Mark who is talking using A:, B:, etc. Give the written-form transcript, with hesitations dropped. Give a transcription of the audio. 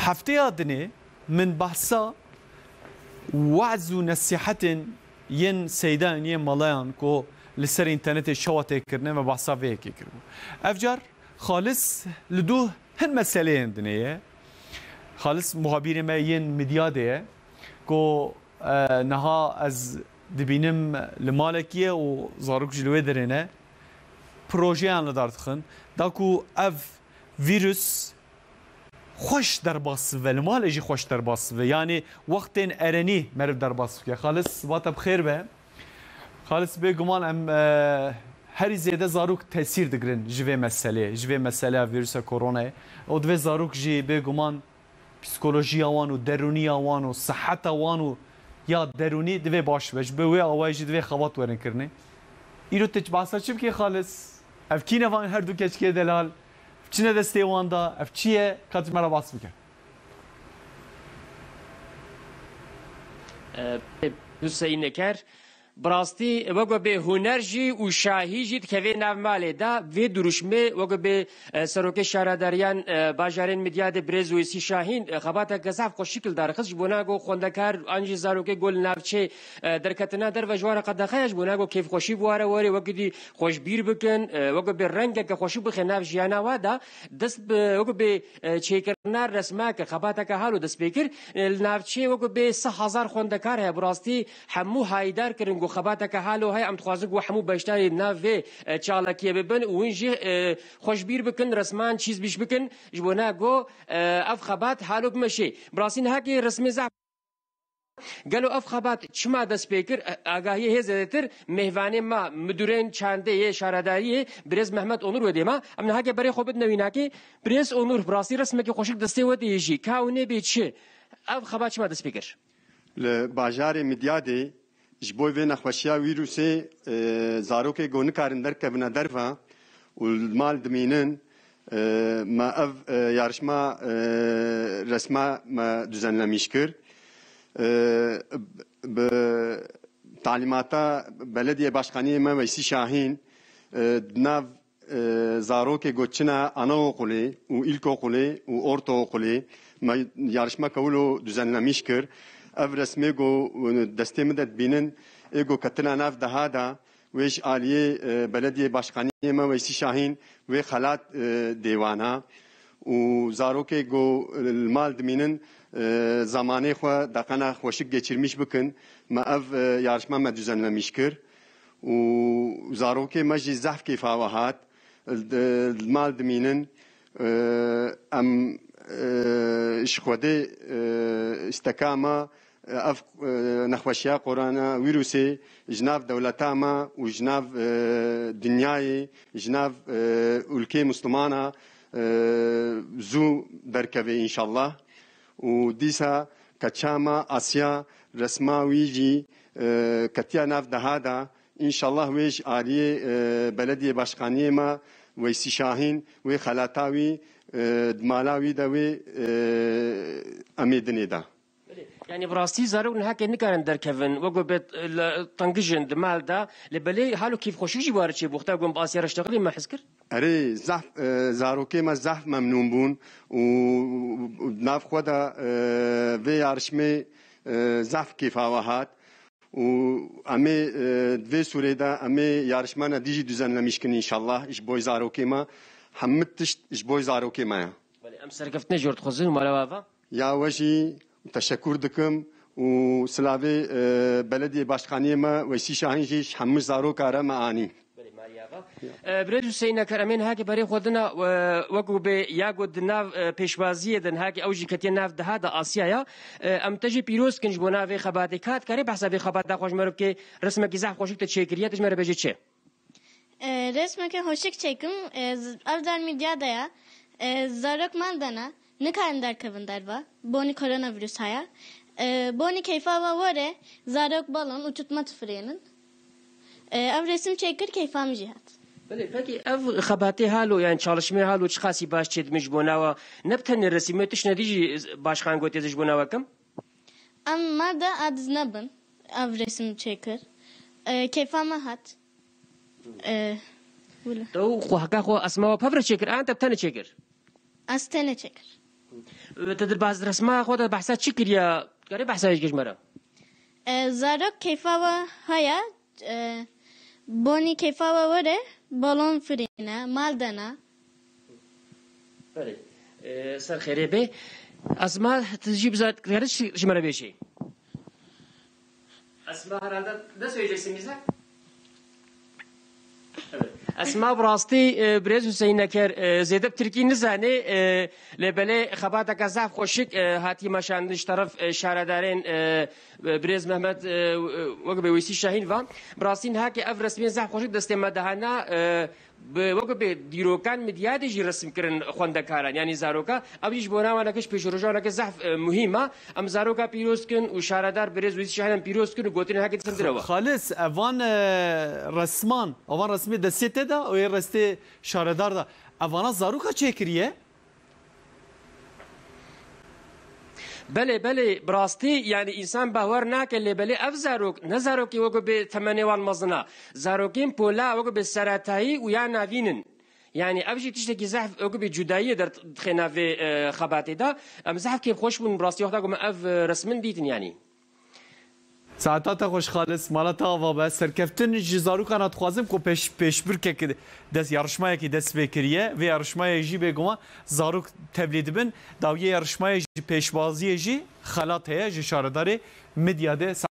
A: هفته دني من بحثا وعظ ونصيحة ين سيدان ين ملايان كو لسر انترنت شواته كرنه و بحثا ويك كرنه افجار خالص لدوه هن مسألة دنيه خالص مخابير ما ين مديا ده كو نها از دبینم لمالکیه و زاروک جلوه درنه پروژه آن دارد خن داکو اف ویروس خوش در باس و لمالجی خوش در باس و یعنی وقت ارنی مرد در باس که خالص وقت بخیر به خالص به گمان ام هر زیاده زاروک تاثیر دگرن جوه مسئله ویروس کرونا و دوه زاروک جی به گمان پسیکولوژی آوان و درونی آوان و صحت آوان و یا درونی دوی باش بش به وی آوایجی دوی خوات ورن کرنه ایرو تج بحثا چیم که خالص اف کی نوان هر دو کچکه دلال اف چی ندسته واندا اف چیه کاتش مرا بحث بکن
B: حسین نکر براستی وگو به هنرجی و شاهی جید که وی نوماله دا وی دروشمه وگو به سروک شهرداریان باجارین مدیاد برزویسی شاهین خباتا گزاف کو شکل داره خش بوناگو خوندکار انجی زاروک گل نافچه در کتنا در وجوار قد خیش بوناگو کیف خوشی بواره وری وگدی خوش بیر بکن وگو به رنگ که خوشی بخ ناف جیانا وادا دست وگو به چیکرنا رسمه که خباتا که حالو دست بکر نافچه وگو به 3000 خوندکار ہے براستی همو هایدار کرن خباتك حالو هاي عم تخوازق وحمو باشتاري نافي تشالكيه ببن وينجي خوشبير بكن رسمان چيز بيش بكن جبونا جو اف خبات حالو بمشي براسين هاكي رسمي زعب قالوا اف خبات چما دس بيكر آگاهی هزتر مهواني ما مدورين چانده يه شارداري برز محمد اونور وديما امن هاكي بري خوبت نويناكي برز اونور براسي رسمكي خوشك دستي وديجي كاوني بيتشي اف خبات چما دس بيكر
C: لباجار مديادي جبوی و نخوشیا ویروسی زاروک گون کارن در کبنا درفا و المال دمینن ما اف yarışma resma ma düzenlemiş kır. Talimata belediye başkanı ma Veysi Şahin nav زاروک گوچنا ana okulu و ilk okulu و orta okulu ma yarışma kavulu düzenlemiş kır. اف رسمي جو دستي مدد بينن ايجو كتنا ناف دهادا ويش آلية بلدية باشقانية ما ويسي شاهين وي خلات ديوانا وزاروكي جو المال دمينن زماني خوا دقنا خوشك geçirmiş بكن ما اف yarışma ما düzenlemiş kır وزاروكي مجي زحف كيفاوهات المال دمينن ام شخودي استكامة اف نخوشيا قرانا ويروسي جناف دولتاما وجناف دنياي جناف ülke مسلمانا زو بركبه ان شاء الله وديسا كتشاما اسيا رسما ويجي كتيا ناف دهادا ان شاء الله ويش آلية بلدية باشقانية ما ويسي شاهين وي خلاتاوي دمالاوي دوي اميدني دا
B: يعني براستي زارو نهاك نكارن در كيفن وقو بيت طنجن دمال دا لبلي حالو كيف خوشيجي بارتشي بوقتا قوم باسيا رشتغلي ما حسكر
C: اري زحف زاروكي ما زحف ممنون بون وناف خدا في عرشمي زحف كيفاوهات و امي دوي سوريدا امي yarışmana ديجي düzenlemişkin inşallah iş boy zaroke ma hamıtış iş boy zaroke ma ya
B: ام سرقفتنا جورد خوزن ولا
C: ya وجي teşekkür dikim و سلاوي بلدية başkanı ma ve şahin جي hamı zarok ara ma ani
B: بريد حسين كرمين هاكي بري خودنا وقو بي ياغو دناف پیشوازی دن هاكي اوجي كتي ناف ده هذا اسيا ام تجي بيروس كنج بونا في خباتكات كاري بحسب خبات خوش مرب كي رسمك زح خوشك تشكريات مر بيجي چه
D: رسمك خوشك çekim avdar medyada ya zarok mandana ne kalender kavindarva boni koronavirüs haya boni keyfa vare zarok balon uçutma tıfırının ev resim çekir keyfam cihat.
B: Peki ev xabati halu yani çalışma halu çıkası baş çetmiş buna ve nepten resmi tüş nedici başkan götürüş buna bakım?
D: Ama da adız nabın ev resim çekir keyfam hat.
B: تو خو حقا خو اسماء پفر چکر انت تنه چکر
D: استنه çekir.
B: تدر باز رسمه خود بحثا چی کریه گره بحثا هیچ مرا
D: زارok keyfa ve haya boni keyfa ve vore balon frine maldana.
B: بله سر خیره به اسما تجیب زاد گره چی مرا بیشی اسما herhalde ne söyleyeceksin bize? Evet. اسما براستی برز حسین نکر زیدب ترکی نزانی لبله خبات کذاب خوشک هاتی مشاندش طرف شاردارین برز محمد وقت به ویسی شاهین و براستین ها که اف رسمی زاب خوشک دست مدهانا وقت به دیروکان مدیادی جی رسم کردن خواندکاران یعنی زاروکا ابیش بونا و نکش پیشروجا نکش زحف مهمه ام زاروکا پیروز کن و شاردار برز ویسی شاهین پیروز کن و گوتن ها که تسندروا
A: خالص اوان رسمان اوان رسمی دسته دا و رسته شاردار دا اوانا زاروکا چکریه
B: بله براستی یعنی انسان باور نکه بله اف زاروک نه زاروکی وقت به ثمانیه وان مزنا زاروکین پولا وقت به سرطایی و یا نوینن یعنی افجی تیشته کی زحف وقت به جدایی در خناف خباتی دا ام زحف کی خوش بون براستی وقتا گم اف رسمن دیتن یعنی
A: ساعتات خوش خالص مالا تا و سرکفتن جزارو کانات خوازم کو پیش برکه که دست yarışmaya ki dest bekiriye ve yarışmaya jî bêguma zarok tevlî dibin dawiye yarışmaya jî pêşbaziyê jî xelat heye ji şaredarê medyada